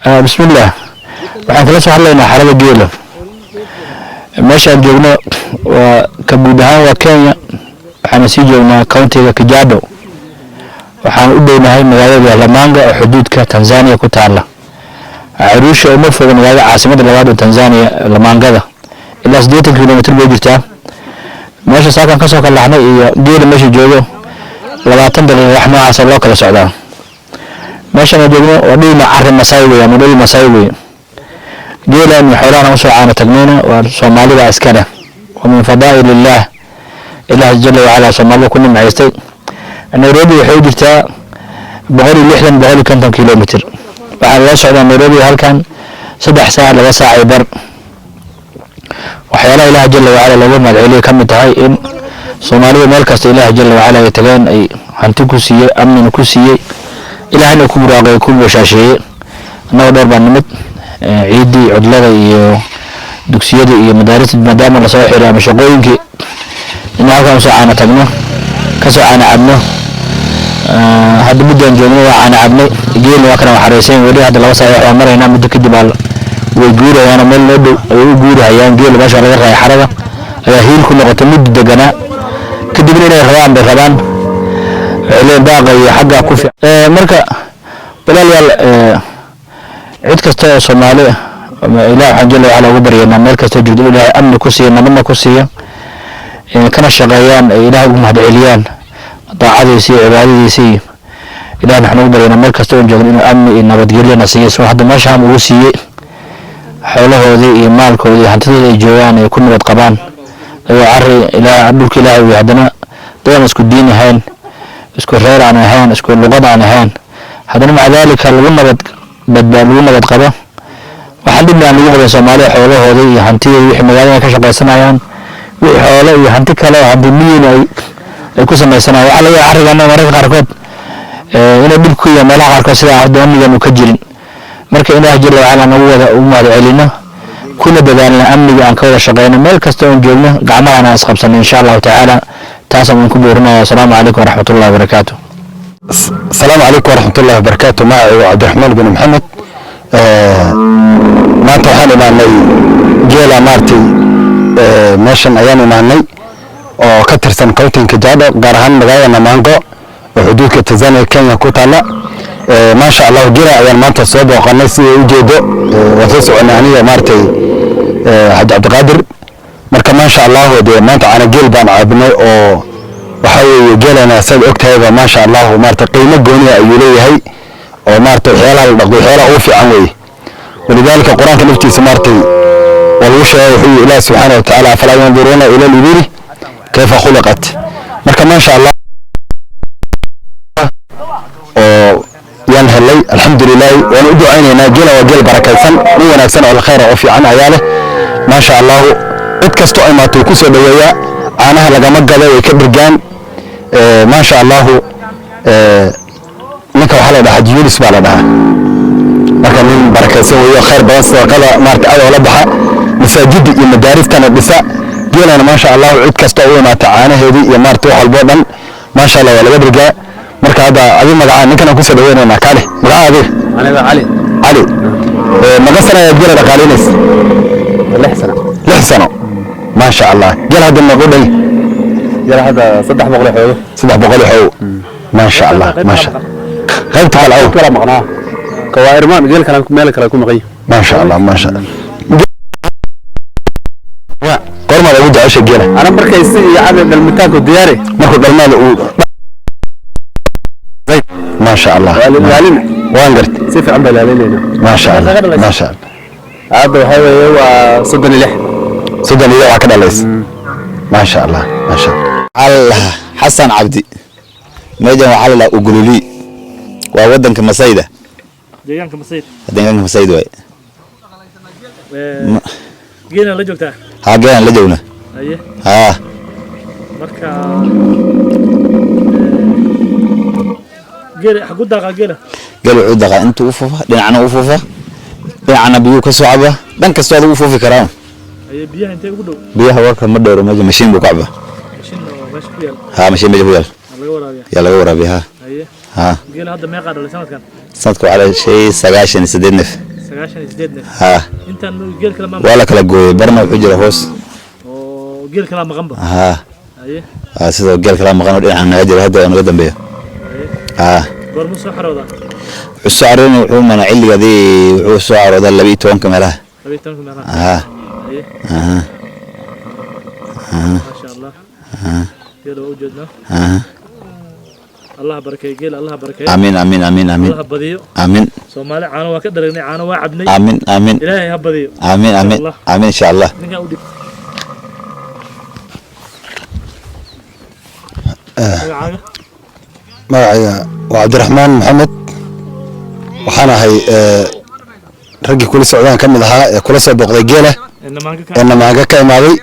بسم الله. waxaan kala soo hadlaynaa xarada geela meeshaan joogno waa ka guud ahaan waa Kenya waxaan sii joognaa county-ga Kajiado waxaan u dhownahay magaalada Lamanga oo xuduudka Tanzania ku taala Arusha uma foga magaalada caasimadda labaad ee Tanzania Lamangada ilaa 80 kilomitir bay jirtaa meesha saakan ka soo kalaxnay iyo geela meesha joogo 20 daqiiqo wax noocaas loo kala socdaa meeshaan joogno waa dhul arrin Maasai weeyaan dhul Maasai weey geelan xoolaha u soo caana tagnayna waa Soomaalida askana ومن فضائل الله إله جل وعلا Soomaalida ku nimaystay Nairobi waxay jirtaa 160 kilomitir waxaa la socdaa Nairobi halkan 3 saac laga saacay bar waxyaalaha ilaah jalla wa ala lagu magaceliyo kamid tahay in Soomaalida meel kasta ilaah jalla wa ala ay tagaan ay hanti ku siiyay amni ku siiyay ilaahna ku buraaqay ku bashaashay annaga dhowr baan nimid ciidii cudlada iyo dugsiyada iyo madaarista maadaama la soo xiray ama shaqooyinkii in halkan soo caana tagno ka soo caana cabno hadda muddan joogno waa caana cabnay geelna waa kana xareysay wali hadda laba saac waxaan maraynaa muddo kadib way guurayaan meel loo dhow ay u guurayaan geel meesha laga raay xarada ayaa hiil ku noqotay muddo deganaa kadibna inay rabaan leen baaqa iyo xagga ku fiican marka walaalayaal cid kasta oo Soomaali ilaah waxaan jalla wala ugu baryaynaa meel kasta jirto ilaahay amni ku siiyo nabadna ku siiyo kana shaqeeyaan ilaahay ugu mahadceliyaan daacadiisa iyo cibaadadiisa ilaahay waxaan ugu baryaynaa meel kasta oo joogno inuu amni iyo nabadgelyo na siiyo soo hadda meeshaan ugu siiyay xoolahoodii iyo maalkoodii iyo hantidooda ay joogaan ay ku nabad qabaan ay arri ilaahay dhulka ilaahay iyo hadana dadana isku diin ahayn isku reer aan ahayn isku luqad aan ahayn hadana maca dalika lagu nabad qaba waxaan dhibnaa lagu qabay Soomaaliya xoolahooda iyo hantida wixii magaalada ka shaqaysanayaan wixii xoolo iyo hanti kale hadii miyin ay ku sameeysanayaan waxa laga arigana mararka qaarkood inay dhib ku yahay meelaha qaarkood sida ardayda uu ka jirin marka ilaahay jalla wa ala nagu wada u mahadcelino kuna dadaalna amniga aan ka wada shaqeyno meel kasta oo joogno gacmaha is qabsan insha Allah ta'ala taasaan ku boorinayaa assalamu alaykum wa rahmatullahi wa barakatuh السلام عليكم ورحمة الله وبركاته معي عبد الرحمن بن محمد ما توحاني معني جيلا مارتي ماشن اياني معني وكتر سن كوتين كجادة قارهان مغايا نمانقو وحدود كتزاني كينيا كوتالا ما شاء الله جيلا ايان مانتا صوب وقنسي وجيدو وثيسو عنانية مارتي حج عبد القادر مركا ما شاء الله ودي مانتا عنا جيل بان عابني waxay geelana sad ogtahay ma sha Allah maarta qiimo gooni ah ayuu leeyahay oo maarta xeelaha dhaqo xeelaha u fiican way walidaalka quraanka naftiisa maartay walagu sheegay wuxuu Ilaahay subhanahu wa ta'ala fala yanzuruna ila al-ibili kayfa khulqat marka ma sha Allah oo yan helay alxamdulillah waan u ducaynaynaa geela waa geel barakaysan oo wanaagsan oo khayr oo fiican ayaa leh ma sha Allah cid kasto ay maatay ku soo dhaweeyaa caanaha lagama gado way ka dirgaan ما شاء الله ninka waxa la dhahaa Julius baa la dhahaa marka nin barakaysan weeyo khayr badan sadaqada maarta aad oo la baxa masaajid iyo madaaristana dhisa geelana ma sha Allah cid kasta oo imaata caanaheedii iyo maarta wax walbo dhan ma sha Allah waa laga dirgaa marka hada adi magaca ninkan ku soo dhaweynaa kale magaca aniga Ali maga sanaya geela dhaqaaleynaysa 6 sano ما شاء الله جل هذا النقودي جل هذا صدح بقول حو ما شاء الله ما شاء الله غيرت على الأول كلام مقنع كوائر ما نقول كلام مالك كلام مغير ما شاء الله ما شاء الله قرما لو جاء شيء جله أنا بركي عدد المتاك والدياري ناخذ المال ما شاء الله وانقرت سيف عم بلالينا ما شاء الله ما شاء الله هذا هو صدني لح صدني لح كذا ليس ما شاء الله ما شاء الله حسن عبدي ميجا وحلا وقولوا لي وودنك مسيده deegaanka masayid way geena la joogtaa geena la joogna marka geela xagu daqa geela u daqa inta u fufa dhinacna u fufa dhinacna biyo ka socda dhan kasta aad u fufi karaan biyaha intee ugu dhow biyaha warka ma dheero meesha mashiin buu kacba mashiin meesha ku yaal mashiin meesha ku yaal laga waraabiyaa ها جيل هذا ما يقدر لسنة كان sanadku على شيء 98 نف سجاشن جديد نف ها أنت إنه جيل كلام ولا kala gooyay barna wuxuu jira hoos جيل كلام غنبة ها أيه sidoo geel kala maqan oo dhinaca naga jiro hadda oo naga dambeeyo ها قرمو صحر وذا wuxuu saareeyay wuxuu mana xilligadii wuxuu soo arooday 12 kamera أبي تنكم معنا ها أيه ها ما شاء الله جيل وجودنا الله بركة جيل الله بركة امين امين امين امين الله بديو امين سومالي عانوا وكدرني عانوا وعبني امين امين إلهي هبديو امين امين امين ان شاء الله نيجا ودي magacayga waa cabdiraxmaan maxamed waxaan ahay raggii kula socdaan ka mid ahaa ee kula soo booqday geela ee namaanga ka imaaday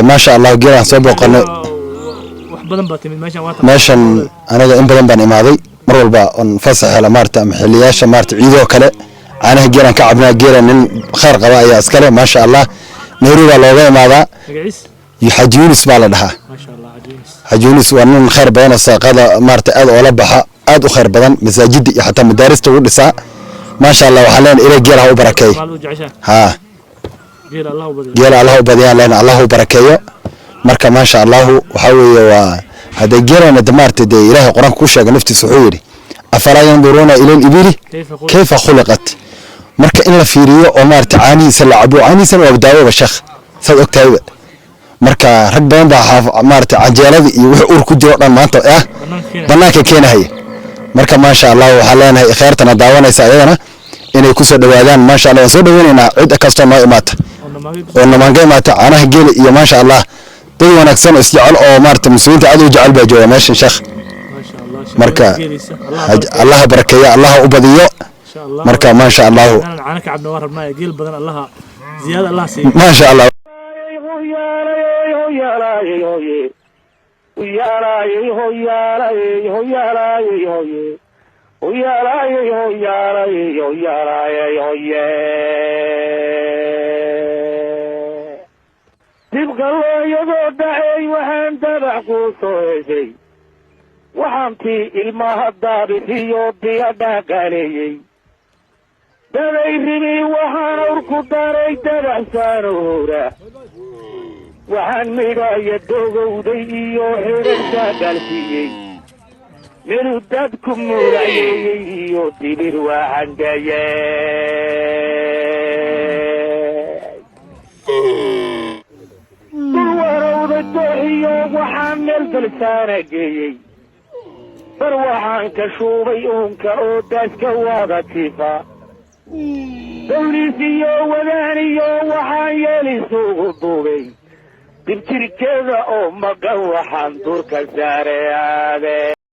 maasha allah geelaan soo booqanay meeshan aniga in badan baan imaaday mar walba on fasax hela maarta ama xiliyaasha maarta ciidoo kale caanaha geelaan ka cabnaa geelaan nin khayr qaba ayaa iskale maasha allah nairobi baa looga imaadaa xaji yunis baa la dhahaa حاج يونس وانن خير بدن الساقده مارت اد اولا بخا اد خير بدن مساجد حتى مدارس تو دسا ما شاء الله وحلين الى جيرها وبركاي ها جيل الله وبديان لنا الله وبركايه marka ما شاء الله waxa weeye waa hada geerana damaartay ilaahay quraan ku sheegay naftiisa wuxuu yiri afala yanduruna ila al-ibili kayfa khulqat marka in la fiiriyo oo maartay caaniisa la cabo caaniisa waa daawo sheekh sad ogtahay marka rag badan baa maartay cajeelada iyo wix uur ku jiro dhan maanta banaanka keenahay marka ma sha Allah waxa leenahay khayrtana daawanaysa ayadana inay ku soo dhawaadaan ma sha Allah soo dhaweynayna cid kasta noo imaata oo namaanga imaata caanaha geel iyo ma sha Allah dad wanaagsan oo isjecel oo maartay muslimiinta aad u jecel baa jooga meesha sheekh marka Allah barakeeyo Allah u badiyo marka ma sha Allah caanaka cabna waa rabnaa geel badan Allah ziyada Allah siiyo ma sha Allah تبقى الله يضع دعي وحان تبع قوسوهي وحان في الماء الدابي في يوضي أداك علي دعي رمي وحان أركض داري تبع سانورا waxaan midhaya dogowday iyo xirarka galfiyey melu dadku muurayey iyo dibir waxaan gayey dul warowda dooxiyo waxaan meel galsaana geeyey bar waxaan ka shuubay uunka oo daaska wada tifa dawliis iyo wadaan iyo waxaan yeelisugu duubay dibjirkeeda oo magan waxaan durka saareaade